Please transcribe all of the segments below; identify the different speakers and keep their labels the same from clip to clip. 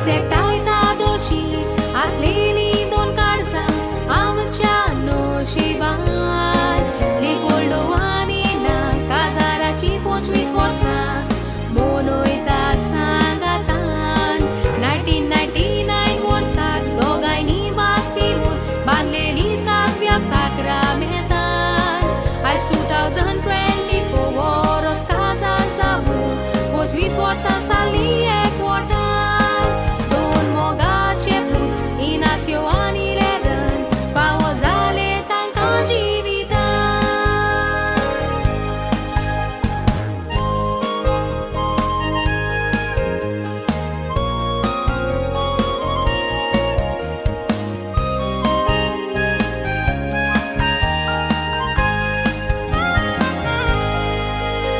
Speaker 1: एकटायता दोशी असलेली दोन काळजां आमच्या नशिबान लिपोल्डो आनी ना काजाराची 25 वर्सां मनयतात सांगातान 1999 वर्साक दोगांयनी वास दिवून बांदलेली 7व्या साक्रामेंतान आयज 2024 वरोस काजार जावून 25 वर्सां जालीं एकवटान दोन मोगाचे पूत इनासियो आनी लेरन फावो जाले तांकां जिवितान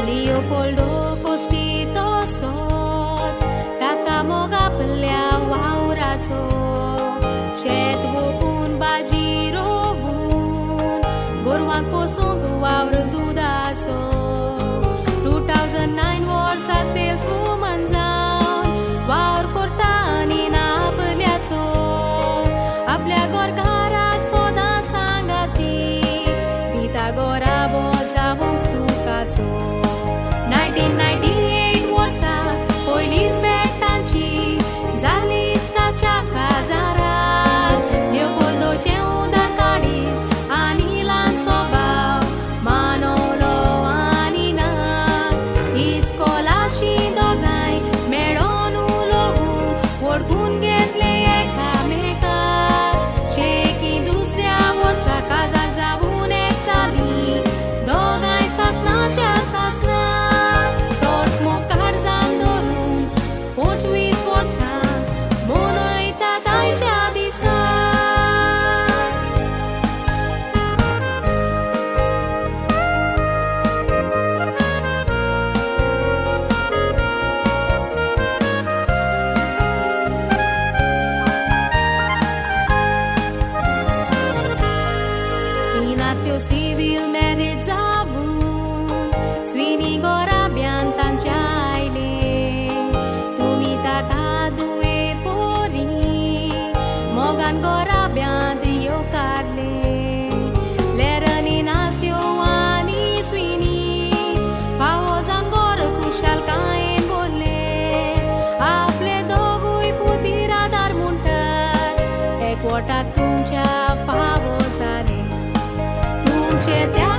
Speaker 1: लिओपोल्डो कोस्टी तसोच ताका मोगापल्या वावराचो शेत वोपून भाजी रोवून गोरवांक पोसूंक वावर दुदाचो 2009 वर्साक सेल्स वुमन जावन वावर करता आनी ना आपल्याचो आपल्या गोरकाराक सोदां सांगाती दिता गोराबो जावंक सुखाचो 1998 वर्सा पयलींच भेटांची जाली इश्टाच्या काजाराक लिओपोल्डोचें उदक काडीस आनी ल्हानसो भाव मानवलो आनी नाक इस्कोलाशी दोगांय मेळोन उलोवून वळखून घेतले एकामेकाक शेकी दुसऱ्या वर्सा काजार जावून एक जालीं दोगांय सासणाच्या सासणां तोच मोग काळजान धरून 25 वर्सां मनयतात आयच्या दिसान इनासियो सिवील मॅरेज जावून स्विनी गोराब्यान तांच्या आयले तुमी ताता दुवे पोरी मोगान गोराब्यांत येवकारले लेरन इनासियो आनी स्विनी फावो जावन गोर कुशालकायेन बोल्ले आपले दोगूय पूत बिरादार म्हणटात एकवटाक तुमच्या फावो जाले तुमचे त्या